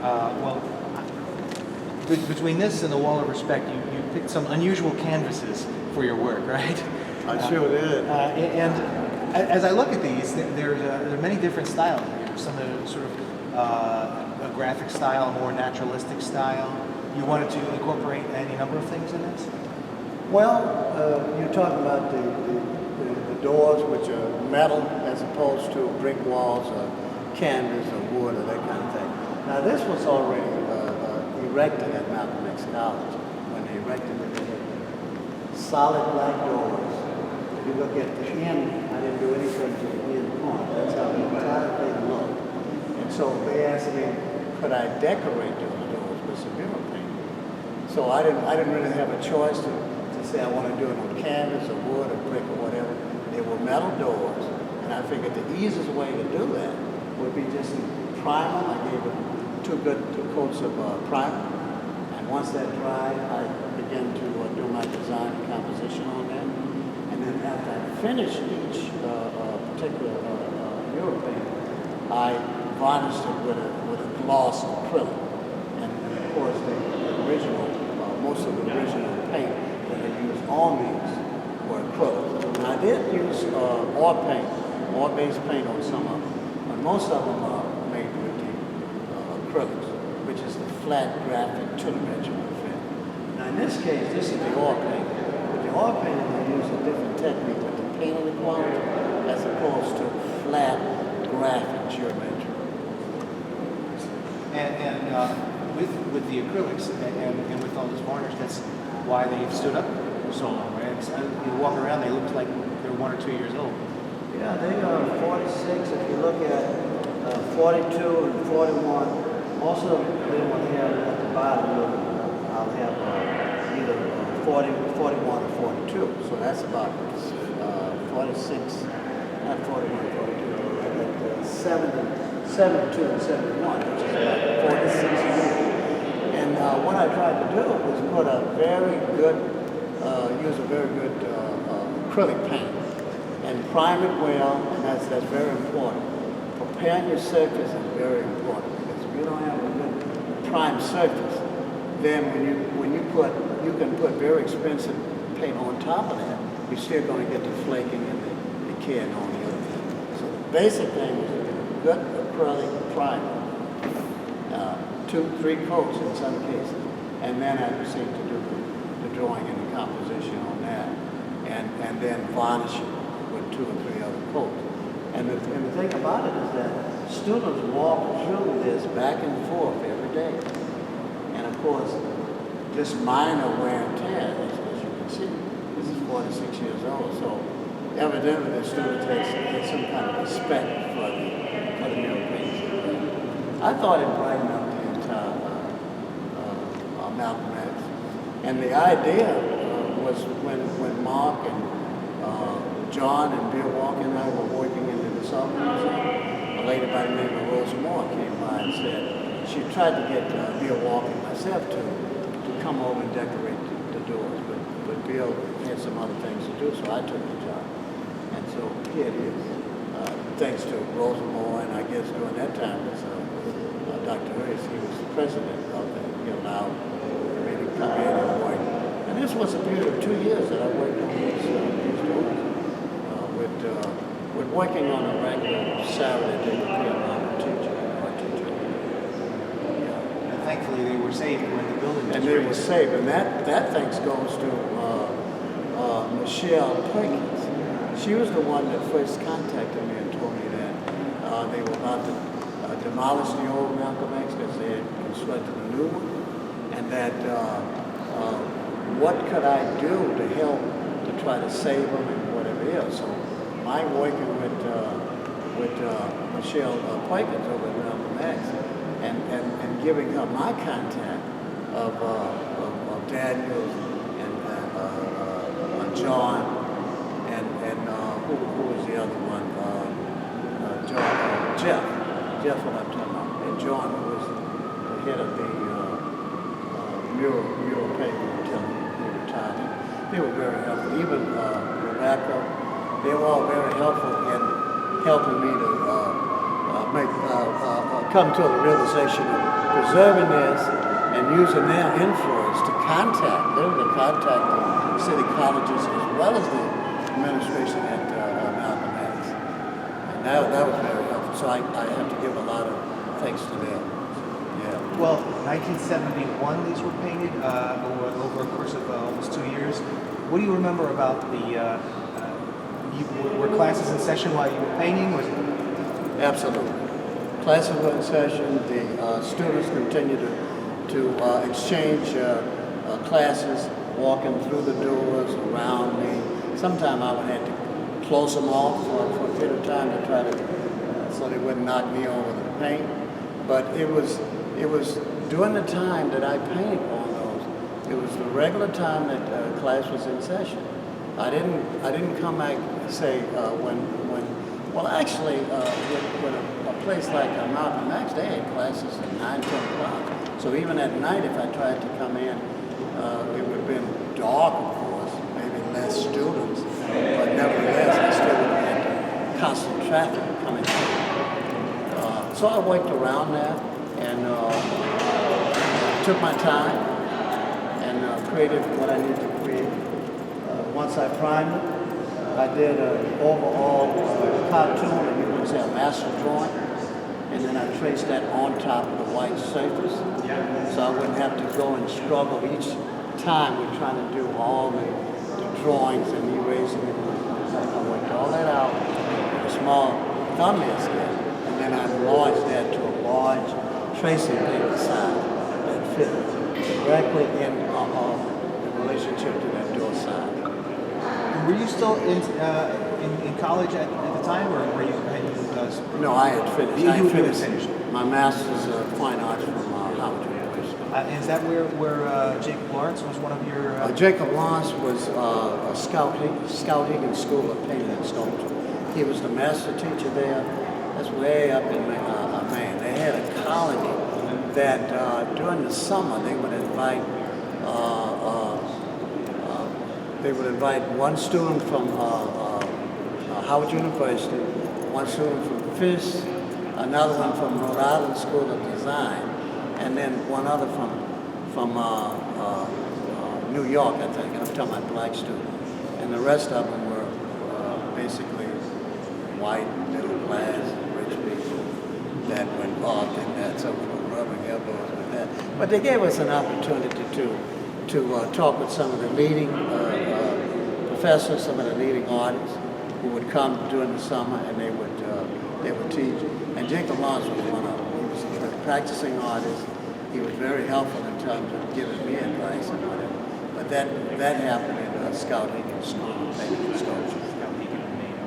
Well, between this and the Wall of Respect, you picked some unusual canvases for your work, right? I sure did. And as I look at these, there are many different styles here. Some are sort of a graphic style, a more naturalistic style. You wanted to incorporate any number of things in this? Well, you're talking about the doors, which are metal as opposed to brick walls or canvas or wood or that kind of thing. Now, this was already erected at Malcolm X College. When they erected it, they had solid black doors. If you look at the end, I didn't do anything to the end point. That's how the entire thing looked. And so they asked me, could I decorate those doors with some mural paint? So I didn't really have a choice to say I want to do it on canvas or wood or brick or whatever. They were metal doors, and I figured the easiest way to do that would be just primer. I gave it two coats of primer, and once that dried, I began to do my design and composition on that. And then after I finished each particular mural paint, I varnished it with a gloss acrylic. And of course, most of the original paint that they used on these were acrylic. And I did use oil-based paint on some of them, but most of them are made with the acrylics, which is the flat graphic two-dimensional effect. Now in this case, this is the oil paint. With the oil paint, they use a different technique with the painting quality as opposed to flat graphic geometry. And with the acrylics and with all this varnish, that's why they've stood up for so long, right? You walk around, they look like they're 1 or 2 years old. Yeah, they are 46. If you look at 42 and 41, also they will have at the bottom, I'll have either 40, 41 or 42. So that's about 46, not 41, 42, 72 and 71, which is about 46 years. And what I tried to do was put use a very good acrylic paint and prime it well, and that's very important. Preparing your surface is very important, because if you don't have a good prime surface, then you can put very expensive paint on top of that, you're still going to get the flaking and the decay and all the other things. So the basic thing is to get a good acrylic primer, 2-3 coats in some cases, and then I proceed to do the drawing and the composition on that, and then varnish it with 2 or 3 other coats. And the thing about it is that students walk through this back and forth every day. And of course, this minor wear and tear, as you can see, this is 46 years old, so evidently the student has some kind of respect for the mural painting. I thought it brightened up the entire Malcolm X. And the idea was when Mark and John and Bill Walker and I were working in the Southern Museum, a lady by the name of Rosa Moore came by and said she tried to get Bill Walker and myself to come over and decorate the doors, but Bill had some other things to do, so I took the job. And so here it is. Thanks to Rosa Moore, and I guess during that time was Dr. Harris, he was the president of the, he allowed me to come in and work. And this was a period of 2 years that I worked on these doors. With working on a regular Saturday, they would be allowed to teach or teacher. Yeah. And thankfully they were saved when the building was And they were saved, and that thanks goes to Michelle Perkins. She was the one that first contacted me and told me that they were about to demolish the old Malcolm X because they had constructed a new one, and that what could I do to help to try to save them and whatever else. So my working with Michelle Perkins over at Malcolm X and giving her my contact of Daniels and John and who was the other one? Jeff, what I'm talking about, and John, who was the head of the mural painting until he retired. They were very helpful. Even Rebecca, they were all very helpful in helping me to come to the realization of preserving this and using their influence to literally contact the city colleges as well as the administration at Malcolm X. And that was very helpful. So I have to give a lot of thanks to them. Yeah. Well, 1971, these were painted over a course of almost 2 years. What do you remember about the? Were classes in session while you were painting? Absolutely. Classes were in session. The students continued to exchange classes, walking through the doors around me. Sometimes I would have to close them off for a period of time to try to so they wouldn't knock me over with the paint. But it was during the time that I painted on those. It was the regular time that class was in session. I didn't come back say well actually with a place like Malcolm X, they had classes at 9, 10 o'clock. So even at night, if I tried to come in, it would have been dark, of course, maybe less students, but nevertheless, I still would have had constant traffic coming through. So I worked around that and took my time and created what I needed to create. Once I primed it, I did an overall cartoon, and you would say a master drawing, and then I traced that on top of the white surface, so I wouldn't have to go and struggle each time with trying to do all the drawings and erasing it. I worked all that out with a small thumbnail sketch, and then I enlarged that to a large tracing paper size that fit directly in relationship to that door side. Were you still in college at the time, or were you? No, I had finished. You I had finished finished. my master's of fine arts from Howard University. Is that where Jacob Lawrence was one of your? Jacob Lawrence was a Scout Higgins School of Painting and Sculpture. He was the master teacher there. That's way up in Maine. They had a colony that during the summer they would invite one student from Howard University, one student from Fisk, another one from Rhode Island School of Design, and then one other from New York, I think. And I'm talking about black students. And the rest of them were basically white, middle class, rich people that were involved in that, so we were rubbing elbows with that. But they gave us an opportunity to talk with some of the leading professors, some of the leading artists who would come during the summer, and they would teach. And Jacob Lawrence was one of them. He was a practicing artist. He was very helpful in terms of giving me advice and whatever. But that happened in Scout Higgins School of Painting and Sculpture.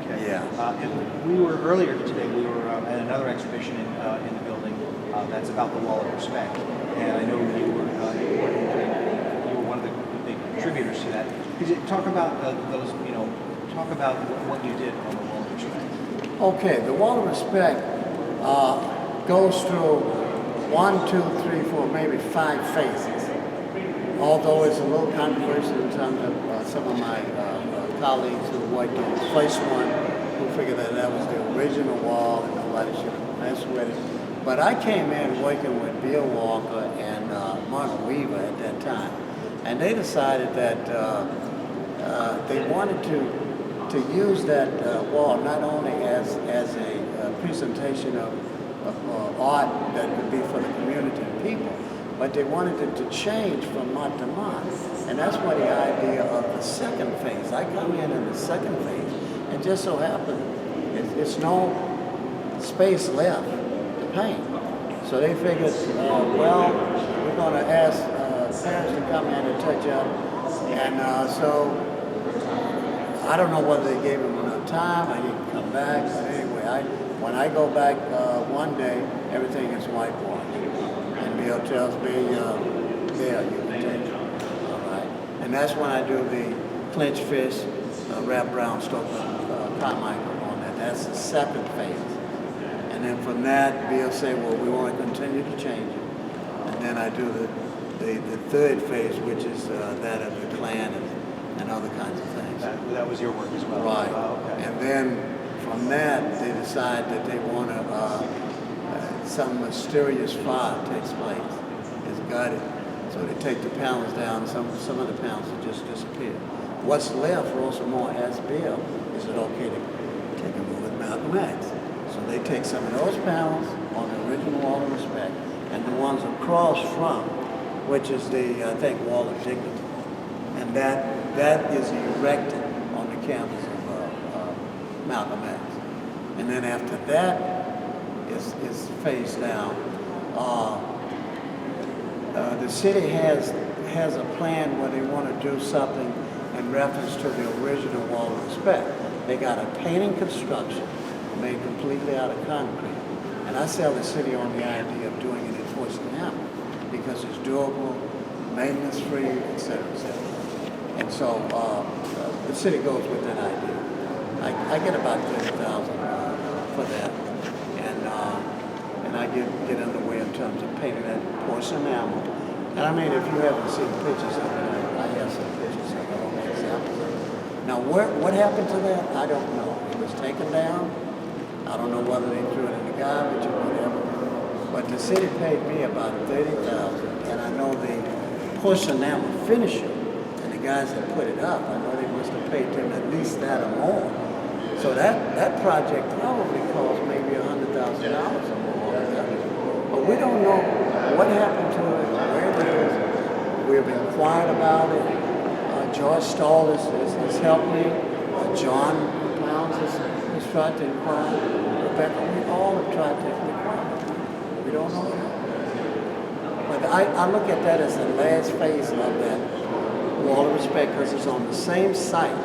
Okay. Yeah. And we were earlier today. We were at another exhibition in the building that's about the Wall of Respect, and I know you were one of the big contributors to that. Could you talk about those? Talk about what you did on the Wall of Respect. Okay, the Wall of Respect goes through 1, 2, 3, 4, maybe 5 phases. Although it's a little controversial in terms of some of my colleagues who worked on the first one, who figured that was the original wall and nobody should mess with it. But I came in working with Bill Walker and Martin Weaver at that time, and they decided that they wanted to use that wall not only as a presentation of art that would be for the community and people, but they wanted it to change from month to month. And that's why the idea of the second phase. I come in the second phase, and just so happened, it's no space left to paint. So they figured, well, we're going to ask parents to come in and touch up. And so I don't know whether they gave him enough time, I didn't come back, but anyway, when I go back one day, everything is whitewashed. And Bill tells me, there, you can take it. All right. And that's when I do the clenched fist, wrap brown stroke Carmichael on that. That's the second phase. And then from that, Bill say, well, we want to continue to change it. And then I do the third phase, which is that of the Klan and other kinds of things. That was your work as well. Right. Okay. And then from that, they decide that they want to some mysterious fire takes place. It's gutted. So they take the panels down. Some of the panels have just disappeared. What's left, Rosamore asked Bill, is it okay to take a move with Malcolm X? So they take some of those panels on the original Wall of Respect and the ones across from, which is the, I think, Wall of Dignity. And that is erected on the campus of Malcolm X. And then after that is phased down. The city has a plan where they want to do something in reference to the original Wall of Respect. They got a painting construction made completely out of concrete. And I sell the city on the idea of doing it in porcelain because it's durable, maintenance-free, et cetera, et cetera. And so the city goes with that idea. I get about $30,000 for that, and I get underway in terms of painting that porcelain enamel. And I mean, if you haven't seen pictures of it, I have some pictures of it, all the examples of it. Now, what happened to that? I don't know. It was taken down. I don't know whether they threw it in the garbage or whatever. But the city paid me about $30,000, and I know the porcelain enamel finisher and the guys that put it up, I know they must have paid them at least that or more. So that project probably cost maybe $100,000 or more. But we don't know what happened to it, where it is. We've inquired about it. George Stahl has helped me. John Pounds has tried to inquire. Rebecca, we all have tried to inquire. We don't know yet. But I look at that as the last phase of that Wall of Respect because it's on the same site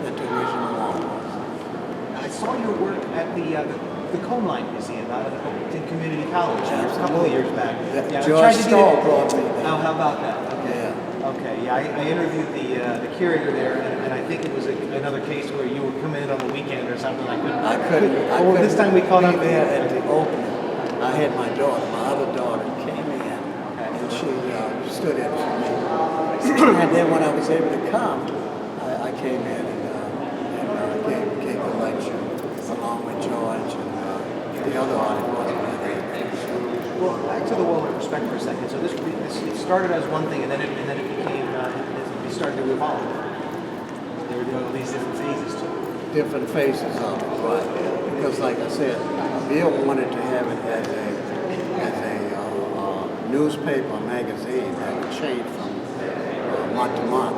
that the original wall was. I saw your work at the Cone Line Museum in Community College a couple of years back. George Stahl brought me there. Oh, how about that? Okay. Yeah. Okay, yeah, I interviewed the curator there, and I think it was another case where you were coming in on the weekend or something. I couldn't. This time we caught up there at the opening. I had my other daughter came in, and she stood in for me. And then when I was able to come, I came in and gave a lecture along with George and the other artists. Well, back to the Wall of Respect for a second. So this it started as one thing, and then it became it started to evolve. There were all these different phases to it. Different phases of it, right? Because, like I said, Bill wanted to have it as a newspaper magazine that would change from month to month.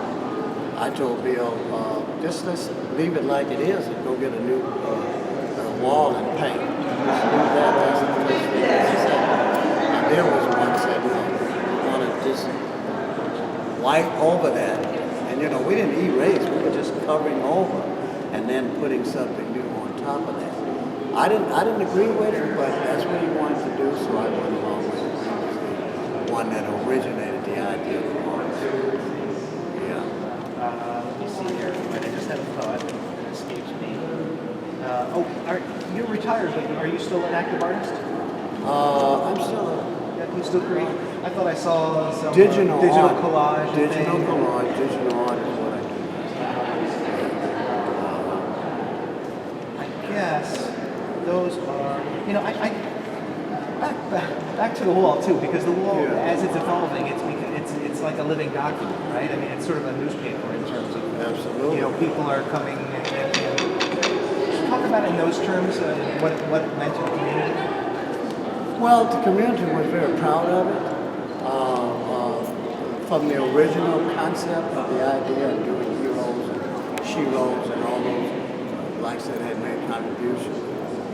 I told Bill, just let's leave it like it is and go get a new wall and paint. Just do that as a and Bill was one that said, no, we want to just wipe over that. And we didn't erase, we were just covering over and then putting something new on top of that. I didn't agree with it, but that's what he wanted to do, so I went along with it. He was the one that originated the idea of the arts. Yeah. Let me see here. I just had a thought. It escapes me. You're retired, but are you still an active artist? I'm still You still create? I thought I saw some digital art. collage. Digital collage. Digital art is what I do. I guess those are. Back to the wall too, because the wall, as it's evolving, it's like a living document, right? I mean, it's sort of a newspaper in terms of. Absolutely. People are coming and talk about it in those terms. What it meant to the community. Well, the community was very proud of it. From the original concept of the idea of doing heroes and sheroes and all those blacks that had made contributions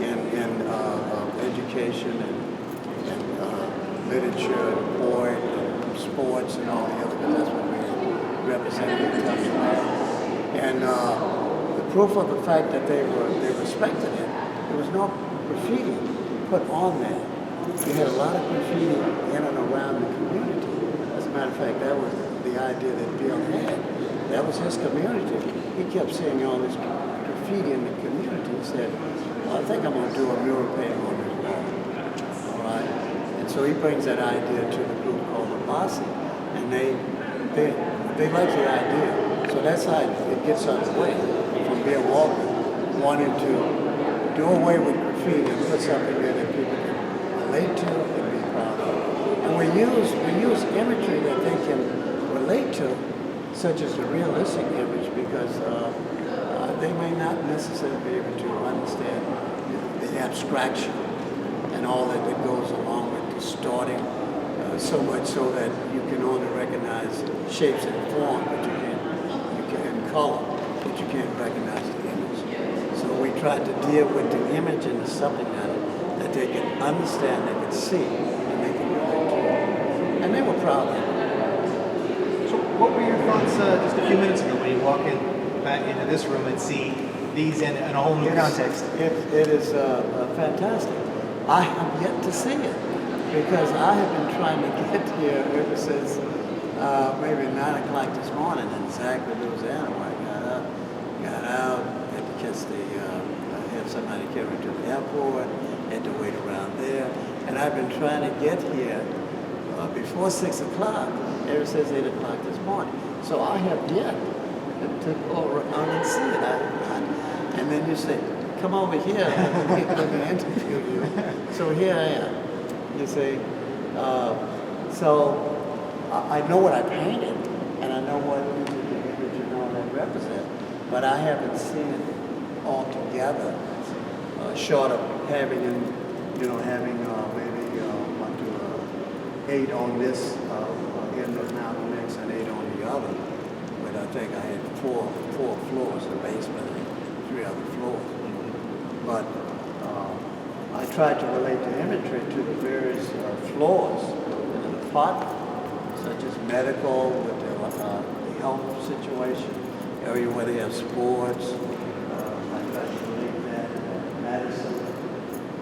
in education and literature and poet and sports and all the other, because that's what we represented in touch with. And the proof of the fact that they respected it, there was no graffiti put on that. We had a lot of graffiti in and around the community. As a matter of fact, that was the idea that Bill had. That was his community. He kept seeing all this graffiti in the community. He said, well, I think I'm going to do a mural painting on this wall. All right? And so he brings that idea to the group called the Posse. And they like the idea. So that's how it gets underway from Bill Walker wanting to do away with graffiti and put something there that people can relate to and be proud of. And we use imagery that they can relate to, such as the realistic image, because they may not necessarily be able to understand the abstraction and all that goes along with distorting so much so that you can only recognize shapes and form, but you can color, but you can't recognize the image. So we tried to deal with the image in a subject matter that they can understand, they can see, and they can relate to. And they were proud of it. So what were your thoughts just a few minutes ago when you walk in back into this room and see these in a whole new context? It is fantastic. I have yet to see it because I have been trying to get here ever since maybe 9 o'clock this morning in Zachary, Louisiana, where I got out, had to catch had somebody carry me to the airport, had to wait around there, and I've been trying to get here before 6 o'clock ever since 8 o'clock this morning. So I have yet to go around and see it. And then you say, come over here, let me interview you. So here I am. You see, so I know what I painted, and I know what image you know that represent, but I haven't seen it all together, short of having having maybe 8 on this end of Mountain Mix and 8 on the other. But I think I had four floors, the basement and 3 other floors. But I tried to relate the imagery to the various floors in the department, such as medical with the health situation, area where they have sports. I tried to relate that, medicine.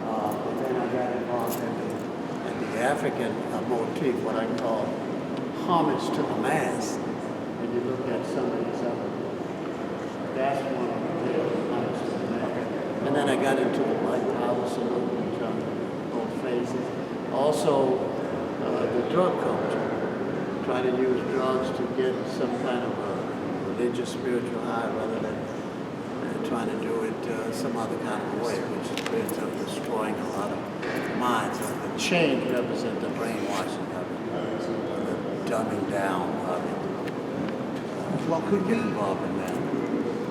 And then I got involved in the African motif, what I call homage to the mass. When you look at some of these other, that's one of the homage to the mass. And then I got into the White Power salute, which are both phases. Also, the drug culture, trying to use drugs to get some kind of a religious, spiritual high rather than trying to do it some other kind of way, which ends up destroying a lot of minds. The change represents the brainwashing of it, the dumbing down of it. Well, could get we involved in that?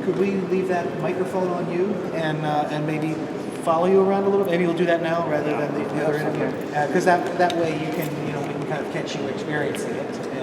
Could we leave that microphone on you and maybe follow you around a little? Maybe we'll do that now rather than the other interview, because that way you can we can kind of catch you experiencing it.